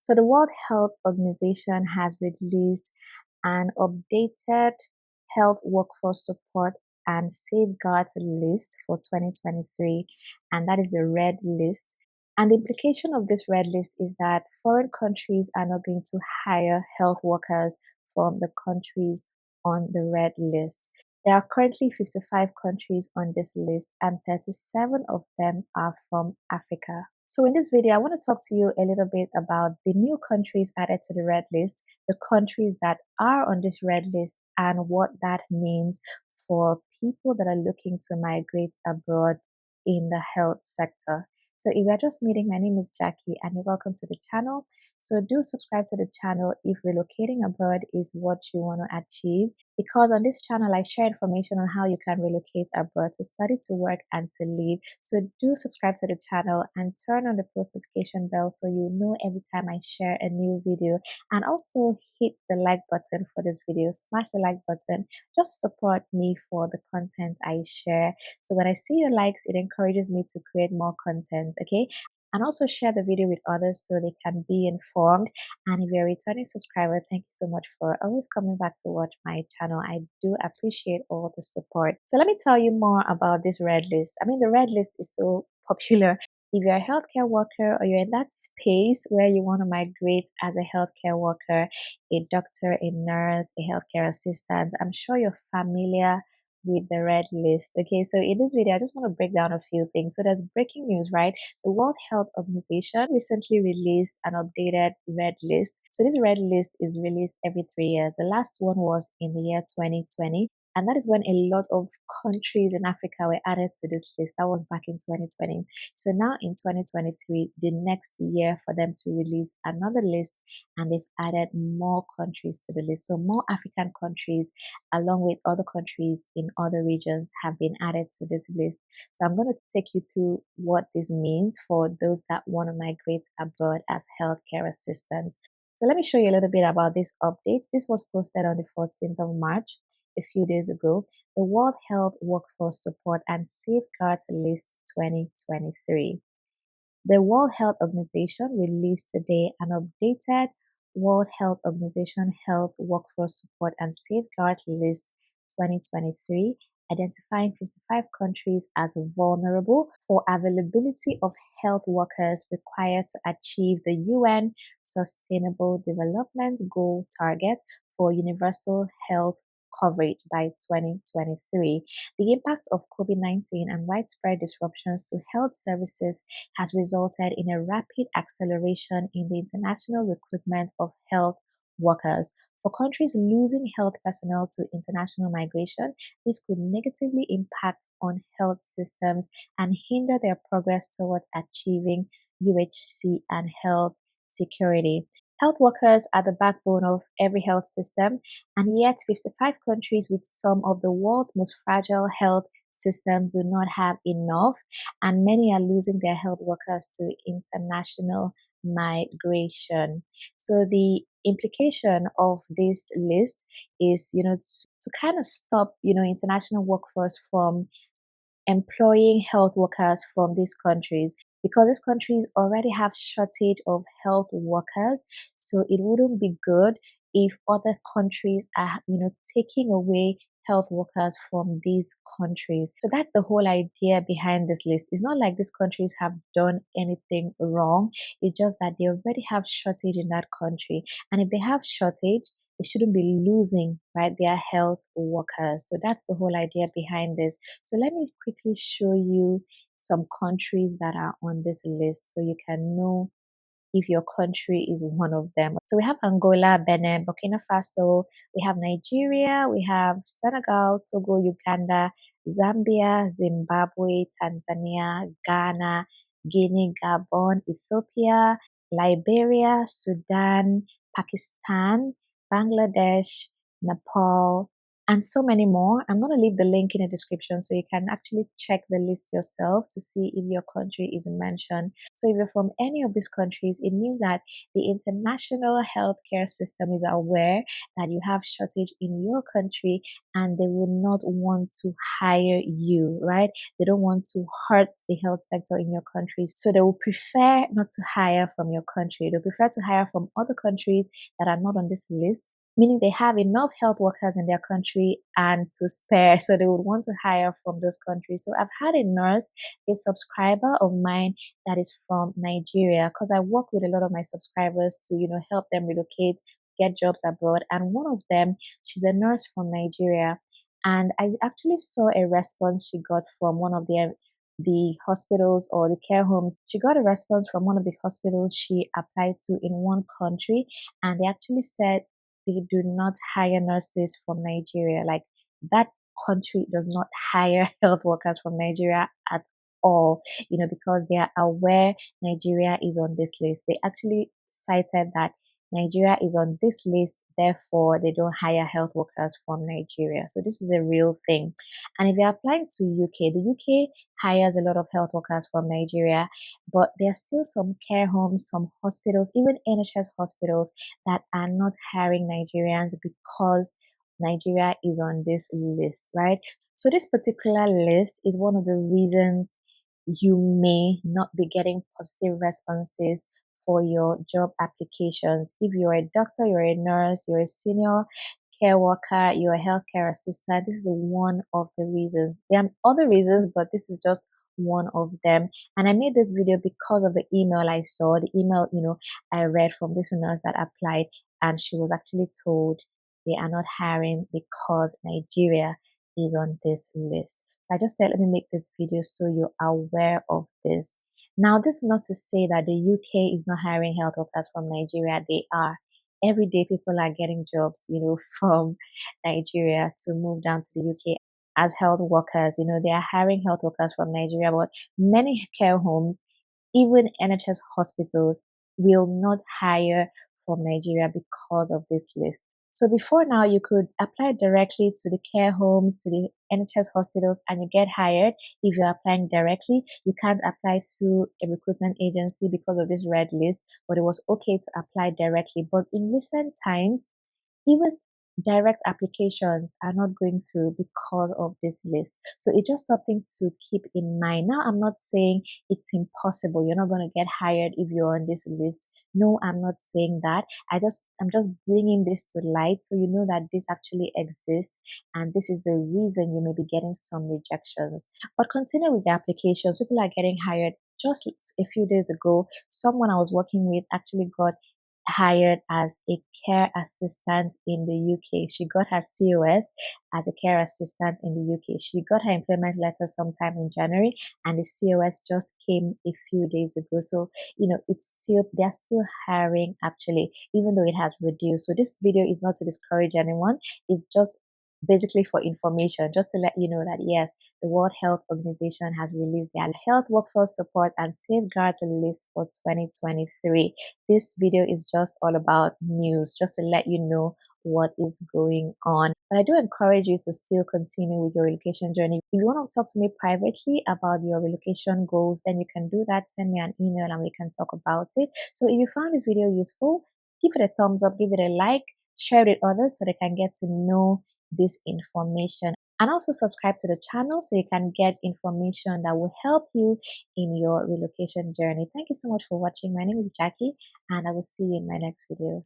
So the World Health Organization has released an updated health workforce support and safeguards list for 2023, and that is the red list. And the implication of this red list is that foreign countries are not going to hire health workers from the countries on the red list. There are currently 55 countries on this list, and 37 of them are from Africa. So in this video, I want to talk to you a little bit about the new countries added to the red list, the countries that are on this red list, and what that means for people that are looking to migrate abroad in the health sector. So if you're just meeting, my name is Jackie and you're welcome to the channel. So do subscribe to the channel if relocating abroad is what you want to achieve, because on this channel I share information on how you can relocate abroad to study, to work, and to live. So do subscribe to the channel and turn on the post notification bell so you know every time I share a new video, and also hit the like button for this video. Smash the like button, just support me for the content I share. So when I see your likes, it encourages me to create more content, okay? And also share the video with others so they can be informed. And if you're a returning subscriber, thank you so much for always coming back to watch my channel. I do appreciate all the support. So let me tell you more about this red list. I mean, the red list is so popular. If you're a healthcare worker or you're in that space where you want to migrate as a healthcare worker, a doctor, a nurse, a healthcare assistant, I'm sure you're familiar with the red list. Okay, so in this video, I just want to break down a few things. So there's breaking news, right? The World Health Organization recently released an updated red list. So this red list is released every 3 years. The last one was in the year 2020. And that is when a lot of countries in Africa were added to this list. That was back in 2020. So now in 2023, the next year for them to release another list, and they've added more countries to the list. So more African countries, along with other countries in other regions, have been added to this list. So I'm going to take you through what this means for those that want to migrate abroad as healthcare assistants. So let me show you a little bit about this update. This was posted on the 14th of March, a few days ago. The World Health Workforce Support and Safeguards List 2023. The World Health Organization released today an updated World Health Organization Health Workforce Support and Safeguard List 2023, identifying 55 countries as vulnerable for availability of health workers required to achieve the UN Sustainable Development Goal target for universal health coverage by 2023. The impact of COVID-19 and widespread disruptions to health services has resulted in a rapid acceleration in the international recruitment of health workers. For countries losing health personnel to international migration, this could negatively impact on health systems and hinder their progress towards achieving UHC and health security. Health workers are the backbone of every health system, and yet 55 countries with some of the world's most fragile health systems do not have enough, and many are losing their health workers to international migration. So the implication of this list is, to kind of stop, international workforce from employing health workers from these countries, because these countries already have shortage of health workers. So it wouldn't be good if other countries are taking away health workers from these countries. So that's the whole idea behind this list. It's not like these countries have done anything wrong. It's just that they already have shortage in that country, and if they have shortage, they shouldn't be losing, right, their health workers. So that's the whole idea behind this. So let me quickly show you some countries that are on this list so you can know if your country is one of them. So we have Angola, Benin, Burkina Faso, we have Nigeria, we have Senegal, Togo, Uganda, Zambia, Zimbabwe, Tanzania, Ghana, Guinea, Gabon, Ethiopia, Liberia, Sudan, Pakistan, Bangladesh, Nepal, and so many more. I'm going to leave the link in the description so you can actually check the list yourself to see if your country is mentioned. So if you're from any of these countries, it means that the international healthcare system is aware that you have shortage in your country and they would not want to hire you, right? They don't want to hurt the health sector in your country. So they will prefer not to hire from your country. They prefer to hire from other countries that are not on this list, meaning they have enough health workers in their country and to spare. So they would want to hire from those countries. So I've had a nurse, a subscriber of mine that is from Nigeria, because I work with a lot of my subscribers to, help them relocate, get jobs abroad. And one of them, she's a nurse from Nigeria. And I actually saw a response she got from one of the hospitals or the care homes. She got a response from one of the hospitals she applied to in one country, and they actually said they do not hire nurses from Nigeria. Like, that country does not hire health workers from Nigeria at all, because they are aware Nigeria is on this list. They actually cited that Nigeria is on this list, therefore they don't hire health workers from Nigeria. So this is a real thing. And if you're applying to UK, the UK hires a lot of health workers from Nigeria, but there are still some care homes, some hospitals, even NHS hospitals that are not hiring Nigerians because Nigeria is on this list, right? So this particular list is one of the reasons you may not be getting positive responses for your job applications. If you're a doctor, you're a nurse, you're a senior care worker, you're a healthcare assistant, this is one of the reasons. There are other reasons, but this is just one of them. And I made this video because of the email I saw, the email, I read from this nurse that applied, and she was actually told they are not hiring because Nigeria is on this list. So I just said, let me make this video so you're aware of this. Now, this is not to say that the UK is not hiring health workers from Nigeria. They are. Every day, people are getting jobs, from Nigeria to move down to the UK as health workers. They are hiring health workers from Nigeria, but many care homes, even NHS hospitals, will not hire from Nigeria because of this list. So before now, you could apply directly to the care homes, to the NHS hospitals, and you get hired. If you're applying directly, you can't apply through a recruitment agency because of this red list, but it was okay to apply directly. But in recent times, even direct applications are not going through because of this list. So it's just something to keep in mind. Now, I'm not saying it's impossible. You're not going to get hired if you're on this list. No, I'm not saying that. I'm just bringing this to light so you know that this actually exists, and this is the reason you may be getting some rejections. But continue with the applications. People are getting hired. Just a few days ago, someone I was working with actually got hired as a care assistant in the UK. She got her COS as a care assistant in the UK. She got her employment letter sometime in January, and the COS just came a few days ago. So, they're still hiring actually, even though it has reduced. So this video is not to discourage anyone. It's just basically for information, just to let you know that yes, the World Health Organization has released their health workforce support and safeguards list for 2023. This video is just all about news, just to let you know what is going on. But I do encourage you to still continue with your relocation journey. If you want to talk to me privately about your relocation goals, then you can do that. Send me an email and we can talk about it. So if you found this video useful, give it a thumbs up, give it a like, share it with others so they can get to know this information, and also subscribe to the channel so you can get information that will help you in your relocation journey. Thank you so much for watching. My name is Jackie, and I will see you in my next video.